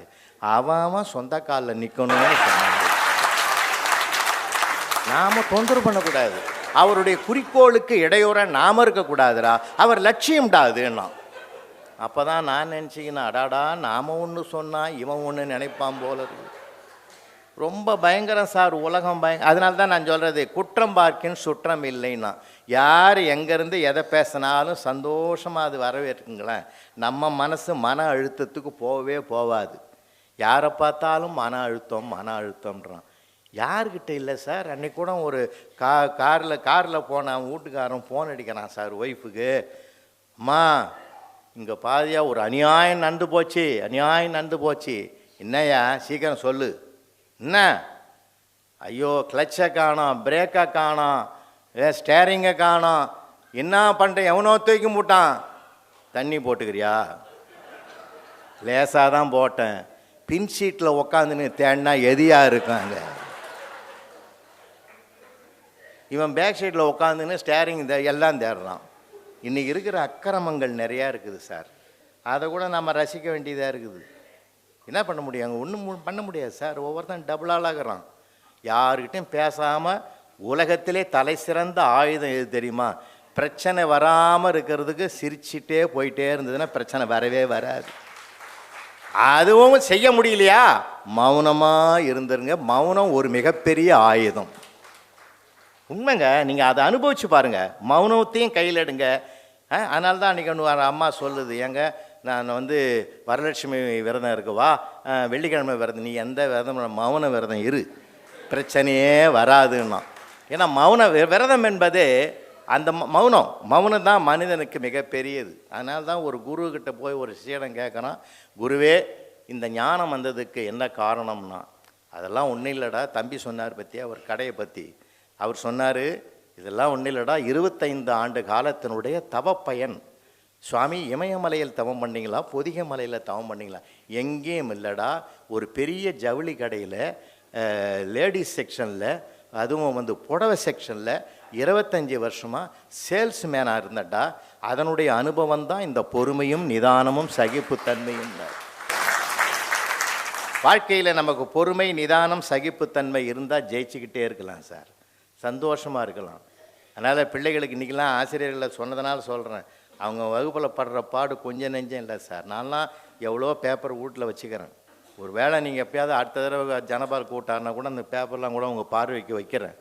அவன் சொந்த காலில் நிற்கணும்னு சொன்னார். நாம் தொந்தரவு பண்ணக்கூடாது. அவருடைய குறிக்கோளுக்கு இடையூறாக நாம் இருக்கக்கூடாதுரா. அவர் லட்சியம்டா அதுன்னா. அப்போ தான் நான் நினச்சிக்கினேன், அடாடா நாம் ஒன்று சொன்னால் இவன் ஒன்று நினைப்பான் போல இருக்கு. ரொம்ப பயங்கரம் சார் உலகம். அதனால தான் நான் சொல்கிறது, குற்றம் பார்க்கின் சுற்றம் இல்லைன்னா. யார் எங்கேருந்து எதை பேசினாலும் சந்தோஷமாக அது வரவேற்குங்களேன். நம்ம மனசு மன அழுத்தத்துக்கு போகவே போகாது. யாரை பார்த்தாலும் மன அழுத்தம்ன்றான். யார்கிட்ட இல்லை சார். அன்றைக்கி கூட ஒரு காரில் போன அவன் வீட்டுக்காரன் ஃபோன் அடிக்கிறான் சார் ஒய்ஃபுக்கு. அம்மா, இங்கே பாதியா ஒரு அநியாயம் நடந்து போச்சு. என்னையா சீக்கிரம் சொல்லு. என்ன? ஐயோ, கிளச்சை காணோம், பிரேக்கை காணோம், ஸ்டேரிங்கை காணோம். என்ன பண்ணுறேன்? எவனோ தூக்கி மூட்டான். தண்ணி போட்டுக்கிறியா? லேசாக தான் போட்டேன். பின் சீட்டில் உக்காந்துன்னு தேடினா எதியாக இருக்காங்க. இவன் பேக் சைடில் உட்காந்துன்னு ஸ்டேரிங் எல்லாம் தேடுறான். இன்றைக்கி இருக்கிற அக்கிரமங்கள் நிறையா இருக்குது சார். அதை கூட நம்ம ரசிக்க வேண்டியதாக இருக்குது. என்ன பண்ண முடியும்? அங்கே ஒன்றும் பண்ண முடியாது சார். ஒவ்வொருத்தன் டபுள் ஆளாகிறான். யாருக்கிட்டையும் பேசாமல் உலகத்திலே தலை சிறந்த ஆயுதம் எது தெரியுமா? பிரச்சனை வராமல் இருக்கிறதுக்கு சிரிச்சிட்டே போயிட்டே இருந்ததுன்னா பிரச்சனை வரவே வராது. அதுவும் செய்ய முடியலையா, மௌனமாக இருந்துருங்க. மௌனம் ஒரு மிகப்பெரிய ஆயுதம். உண்மைங்க. நீங்கள் அதை அனுபவிச்சு பாருங்கள். மௌனத்தையும் கையில் எடுங்க. அதனால தான் அன்றைக்கி ஒன்று அம்மா சொல்லுது, ஏங்க நான் வந்து வரலட்சுமி விரதம் இருக்குவா, வெள்ளிக்கிழமை விரதம், நீ எந்த விரதம், மௌன விரதம் இரு, பிரச்சனையே வராதுன்னா. ஏன்னா மௌன விரதம் என்பது அந்த மௌனம் தான் மனிதனுக்கு மிகப்பெரியது. அதனால தான் ஒரு குருக்கிட்ட போய் ஒரு சீடன் கேட்குறான், குருவே இந்த ஞானம் வந்ததுக்கு என்ன காரணம்னா, அதெல்லாம் ஒன்றும் இல்லைடா. தம்பி சொன்னார் பற்றி அவர் கடையை பற்றி. அவர் சொன்னார், இதெல்லாம் ஒன்றும் இல்லைடா, 25 ஆண்டு காலத்தினுடைய தவப்பயன். சுவாமி இமயமலையில் தவம் பண்ணிங்களா, பொதிகை மலையில் தவம் பண்ணிங்களா? எங்கேயும் இல்லைடா. ஒரு பெரிய ஜவுளி கடையில் லேடிஸ் செக்ஷனில், அதுவும் வந்து புடவை செக்ஷனில் 25 வருஷமாக சேல்ஸ்மேனாக இருந்தடா. அதனுடைய அனுபவம் தான் இந்த பொறுமையும் நிதானமும் சகிப்புத்தன்மையும். வாழ்க்கையில் நமக்கு பொறுமை, நிதானம், சகிப்புத்தன்மை இருந்தால் ஜெயிச்சுக்கிட்டே இருக்கலாம் சார், சந்தோஷமாக இருக்கலாம். அதனால் பிள்ளைகளுக்கு இன்றைக்கெலாம் ஆசிரியர்களை சொன்னதுனால சொல்கிறேன், அவங்க வகுப்பில் படுற பாடு கொஞ்சம் நெஞ்சம் இல்லை சார். நான்லாம் எவ்வளோ பேப்பர் வீட்டில் வச்சுக்கிறேன். ஒரு வேளை நீங்கள் எப்போயாவது அடுத்த தடவை ஜனபால் கூட்டாருனா கூட அந்த பேப்பர்லாம் கூட உங்கள் பார்வைக்கு வைக்கிறேன்.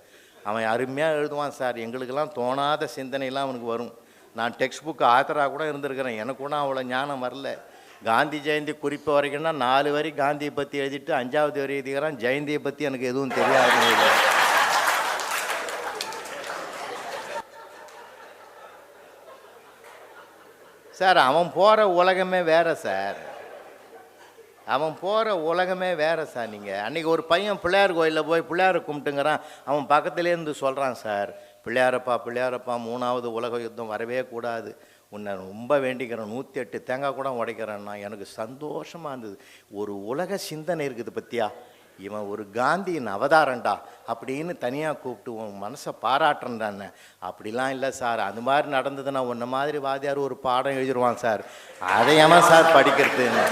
அவன் அருமையாக எழுதுவான் சார். எங்களுக்கெல்லாம் தோணாத சிந்தனையெல்லாம் அவனுக்கு வரும். நான் டெக்ஸ்ட் புக்கு ஆத்தராக கூட இருந்திருக்கிறேன். எனக்கு கூட அவ்வளோ ஞானம் வரல. காந்தி ஜெயந்தி குறிப்பு வரைக்கும்னா 4 வரி காந்தியை பற்றி எழுதிட்டு 5வது வரி எழுதிக்கிறான். ஜெயந்தியை பற்றி எனக்கு எதுவும் தெரியாது. சார் அவன் போகிற உலகமே வேறு சார், அவன் போகிற உலகமே வேறு சார். நீங்கள் அன்றைக்கி ஒரு பையன் பிள்ளையார் கோயிலில் போய் பிள்ளையாரை கும்பிட்டுங்கிறான். அவன் பக்கத்துலேருந்து சொல்கிறான், சார் பிள்ளையாரப்பா 3வது உலக யுத்தம் வரவே கூடாது, உன்னை ரொம்ப வேண்டிக்கிறேன், 108 தேங்காய் கூட உடைக்கிறேன்னா. எனக்கு சந்தோஷமாக இருந்தது. ஒரு உலக சிந்தனை இருக்குது பற்றியா, இவன் ஒரு காந்தியின் அவதாரண்டா அப்படின்னு தனியாக கூப்பிட்டு உன் மனசை பாராட்டுறான்னு. அப்படிலாம் இல்லை சார், அது மாதிரி நடந்ததுன்னா உன்ன மாதிரி வாதியார் ஒரு பாடம் எழுதிடுவான் சார், அதையாம சார் படிக்கிறதுன்னு.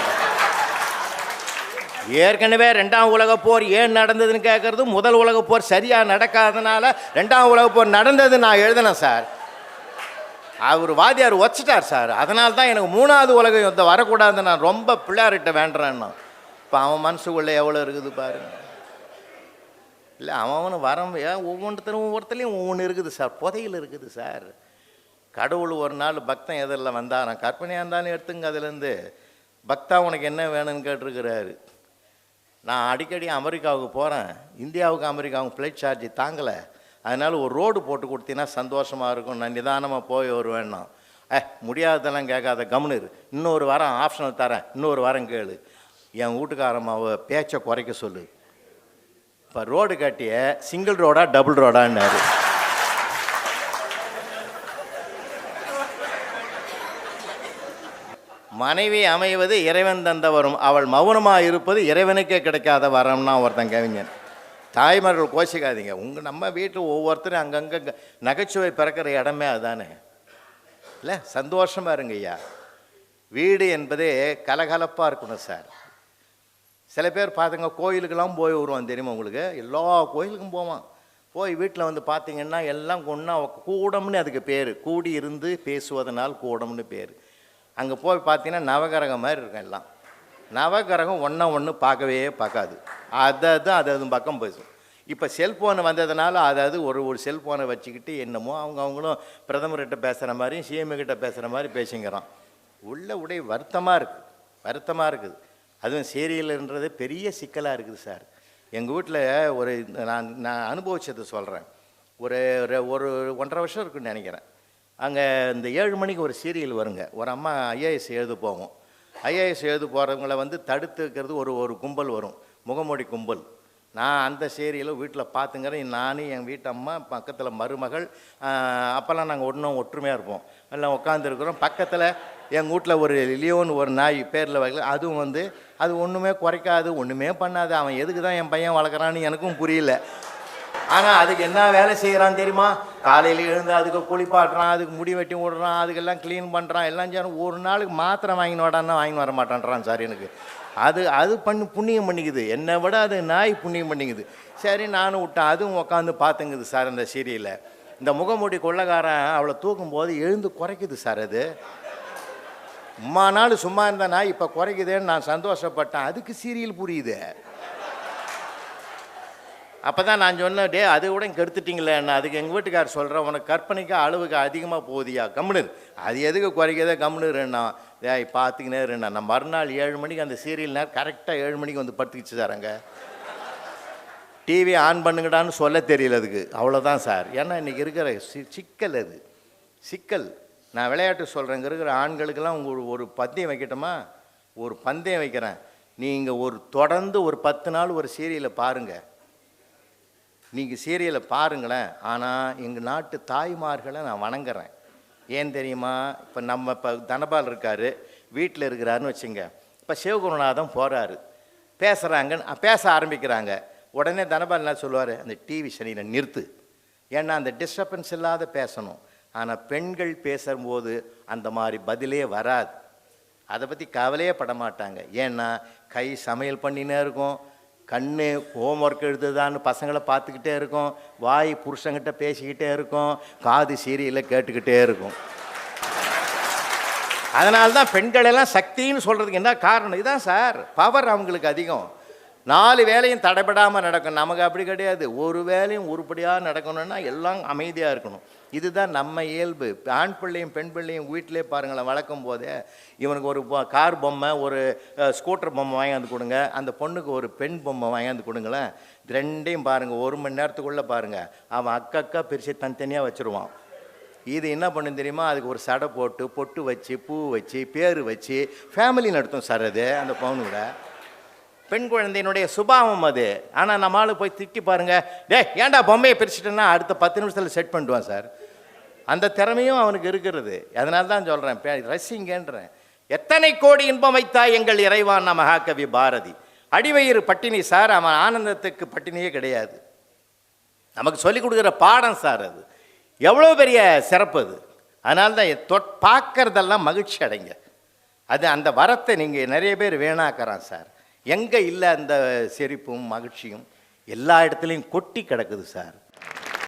ஏற்கனவே 2ஆம் உலகப் போர் ஏன் நடந்ததுன்னு கேட்குறது, முதல் உலகப் போர் சரியாக நடக்காதனால 2ஆம் உலகப் போர் நடந்தது நான் எழுதினேன் சார். அவர் வாதியார் வச்சுட்டார் சார். அதனால தான் எனக்கு 3வது உலக யுத்தம் வரக்கூடாதுன்னு நான் ரொம்ப பிள்ளையார்கிட்ட வேண்டுறேன்னா. இப்போ அவன் மனசுக்குள்ளே எவ்வளோ இருக்குது பாருங்க. இல்லை அவனு வரம் ஒவ்வொருத்தரையும் ஒவ்வொன்று இருக்குது சார், புதையில் இருக்குது சார். கடவுள் ஒரு நாள் பக்தன் எதிரில் வந்தாரான், கற்பனையாக இருந்தாலும் எடுத்துங்க. அதுலேருந்து பக்தா உனக்கு என்ன வேணும்னு கேட்டிருக்கிறாரு. நான் அடிக்கடி அமெரிக்காவுக்கு போகிறேன், இந்தியாவுக்கு அமெரிக்காவுக்கு ஃப்ளைட் சார்ஜ் தாங்கலை, அதனால் ஒரு ரோடு போட்டு கொடுத்தீங்கன்னா சந்தோஷமாக இருக்கும், நான் நிதானமாக போய் வருவேன்னா. முடியாததெல்லாம் கேட்காத, கம்னு இன்னொரு வாரம் ஆப்ஷனல் தரேன், இன்னொரு வாரம் கேளு. என் வீட்டுக்காரம்மாவை பேச்சை குறைக்க சொல்லு. இப்போ ரோடு கட்டிய சிங்கிள் ரோடா டபுள் ரோடான்னாரு. மனைவி அமைவது இறைவன் தந்த வரும், அவள் மௌனமாக இருப்பது இறைவனுக்கே கிடைக்காத வரம்னா ஒருத்தன் கவிஞன். தாய்மார்கள் கோச்சிக்காதீங்க, நம்ம வீட்டில் ஒவ்வொருத்தரும் அங்கங்கே நகைச்சுவை பிறக்கிற இடமே அதுதானே இல்லை. சந்தோஷமாக இருங்க ஐயா. வீடு என்பதே கலகலப்பாக இருக்கணும் சார். சில பேர் பார்த்துங்க கோயிலுக்கெல்லாம் போய் வருவான் தெரியுமா உங்களுக்கு, எல்லா கோயிலுக்கும் போவான். போய் வீட்டில் வந்து பார்த்திங்கன்னா எல்லாம் ஒன்றா கூடம்னு அதுக்கு பேர், கூடி இருந்து பேசுவதனால் கூடம்னு பேர். அங்கே போய் பார்த்தீங்கன்னா நவகிரகம் மாதிரி இருக்கும் எல்லாம். நவகிரகம் ஒன்று பார்க்கவே பார்க்காது, அது பக்கம் பேசும். இப்போ செல்ஃபோன் வந்ததுனால அதாவது ஒரு செல்ஃபோனை வச்சுக்கிட்டு என்னமோ அவங்களும் பிரதமர்கிட்ட பேசுகிற மாதிரியும் சிஎம்கிட்ட பேசுகிற மாதிரி பேசிங்கிறான். உடைய வருத்தமாக இருக்குது. அதுவும் சீரியல்ன்றது பெரிய சிக்கலாக இருக்குது சார். எங்கள் வீட்டில் நான் அனுபவிச்சதை சொல்கிறேன். ஒரு 1.5 வருஷம் இருக்குன்னு நினைக்கிறேன். அங்கே இந்த 7 மணிக்கு ஒரு சீரியல் வருங்க. ஒரு அம்மா ஐஏஎஸ் எழுத போகும். ஐஏஎஸ் எழுத போகிறவங்கள வந்து தடுத்து வைக்கிறது ஒரு கும்பல் வரும், முகமூடி கும்பல். நான் அந்த சீரியலை வீட்டில் பார்த்துங்கிறேன். நானும் என் வீட்டு அம்மா, பக்கத்தில் மருமகள், அப்போல்லாம் நாங்கள் ஒற்றுமையாக இருப்போம், எல்லாம் உட்காந்துருக்குறோம். பக்கத்தில் எங்கள் வீட்டில் ஒரு லியோன்னு ஒரு நாய் பேரில் வைக்கல, அதுவும் வந்து அது ஒன்றுமே குறைக்காது, ஒன்றுமே பண்ணாது. அவன் எதுக்கு தான் என் பையன் வளர்க்குறான்னு எனக்கும் புரியல. ஆனால் அதுக்கு என்ன வேலை செய்கிறான் தெரியுமா, காலையில் எழுந்து அதுக்கு குளிப்பாட்டுறான், அதுக்கு முடி வெட்டி விடுறான், அதுக்கெல்லாம் க்ளீன் பண்ணுறான், எல்லாம் செய்யணும். ஒரு நாளுக்கு மாத்திரை வாங்கின்னு வாடான்னா வாங்கி வர மாட்டான்றான் சார். எனக்கு அது புண்ணியம் பண்ணிக்குது, என்னை விட அது நாய் புண்ணியம் பண்ணிக்குது. சரி நானும் விட்டேன். அதுவும் உட்காந்து பார்த்துங்குது சார். அந்த சீரியலில் இந்த முகமூடி கொள்ளைக்காரன் அவளை தூக்கும்போது எழுந்து குறைக்குது சார். அது உம்மா நாள் சும்மா இருந்த நாய் இப்போ குறைக்குதேன்னு நான் சந்தோஷப்பட்டேன். அதுக்கு சீரியல் புரியுது. அப்போ தான் நான் சொன்னேன், அது கூட கெடுத்துட்டிங்களேண்ணா. அதுக்கு எங்கள் வீட்டுக்கார் சொல்கிறேன், உனக்கு கற்பனைக்கு அளவுக்கு அதிகமாக போதியா, கம்முனு அது எதுக்கு குறைக்கதே, கம்முனுன்னா பார்த்துக்கினே இருண்ணா. நான் மறுநாள் 7 மணிக்கு அந்த சீரியல் நேரம் கரெக்டாக 7 மணிக்கு வந்து படுத்துக்கிச்சு சார். அங்கே டிவி ஆன் பண்ணுங்கடான்னு சொல்ல தெரியல அதுக்கு, அவ்வளோதான் சார். ஏன்னா இன்றைக்கி இருக்கிற சிக்கல் அது, சிக்கல். நான் விளையாட்டு சொல்கிறேங்க, இருக்கிற ஆண்களுக்கெல்லாம் ஒரு பந்தயம் வைக்கட்டுமா? ஒரு பந்தயம் வைக்கிறேன். நீங்கள் தொடர்ந்து ஒரு 10 நாள் ஒரு சீரியலை பாருங்கள், நீங்கள் சீரியலை பாருங்களேன். ஆனால் எங்கள் நாட்டு தாய்மார்களை நான் வணங்குறேன். ஏன் தெரியுமா? இப்போ தனபால் இருக்கார், வீட்டில் இருக்கிறாருன்னு வச்சுங்க. இப்போ சிவகுருநாதன் போகிறாரு, பேச ஆரம்பிக்கிறாங்க. உடனே தனபால் என்ன சொல்லுவார்? அந்த டிவி சனியை நிறுத்து, ஏன்னா அந்த டிஸ்டர்பன்ஸ் இல்லாத பேசணும். ஆனால் பெண்கள் பேசும்போது அந்த மாதிரி பதிலே வராது. அதை பற்றி கவலையே பட மாட்டாங்க. ஏன்னா கை சமையல் பண்ணினே இருக்கும், கண்ணு ஹோம்ஒர்க் எழுதுதான்னு பசங்களை பார்த்துக்கிட்டே இருக்கும், வாய் புருஷங்கிட்ட பேசிக்கிட்டே இருக்கும், காது சீரியலை கேட்டுக்கிட்டே இருக்கும். அதனால்தான் பெண்களெல்லாம் சக்தின்னு சொல்கிறதுக்கு என்ன காரணம்? இதுதான் சார், பவர் அவங்களுக்கு அதிகம். 4 வேலையும் தடைபடாமல் நடக்கும். நமக்கு அப்படி கிடையாது. ஒரு வேலையும் உருப்படியாக நடக்கணும்னா எல்லாம் அமைதியாக இருக்கணும். இதுதான் நம்ம இயல்பு. ஆண் பிள்ளையும் பெண் பிள்ளையும் வீட்டிலே பாருங்களேன், வளர்க்கும் போதே இவனுக்கு ஒரு கார் பொம்மை, ஒரு ஸ்கூட்டர் பொம்மை வாங்கியாந்து கொடுங்க, அந்த பொண்ணுக்கு ஒரு பெண் பொம்மை வாங்கியாந்து கொடுங்களேன். ரெண்டையும் பாருங்கள், 1 மணி நேரத்துக்குள்ளே பாருங்கள், அவன் அக்கா பிரித்து தனித்தனியாக வச்சுருவான். இது என்ன பண்ணும் தெரியுமா? அதுக்கு ஒரு சடை போட்டு, பொட்டு வச்சு, பூ வச்சு, பேர் வச்சு ஃபேமிலி நடத்தும் சார். அது அந்த பவுனோட பெண் குழந்தையினுடைய சுபாவம் அது. ஆனால் நம்மளால போய் திக்கி பாருங்கள், ஏன்டா பொம்மையை பிரிச்சுட்டேன்னா அடுத்த 10 நிமிஷத்தில் செட் பண்ணிடுவான் சார். அந்த திறமையும் அவனுக்கு இருக்கிறது. அதனால தான் சொல்கிறேன், ரசிங்கன்றேன். எத்தனை கோடி இன்பம் வைத்தா எங்கள் இறைவான் மகாகவி பாரதி. அடிவயிறு பட்டினி சார், அவன் ஆனந்தத்துக்கு பட்டினியே கிடையாது. நமக்கு சொல்லிக் கொடுக்குற பாடம் சார் அது. எவ்வளோ பெரிய சிறப்பு அது. அதனால தான் பார்க்கறதெல்லாம் மகிழ்ச்சி அடைங்க. அது அந்த வரத்தை நீங்கள் நிறைய பேர் வேணாக்கிறான் சார். எங்கே இல்லை அந்த சிரிப்பும் மகிழ்ச்சியும்? எல்லா இடத்துலையும் கொட்டி கிடக்குது சார்.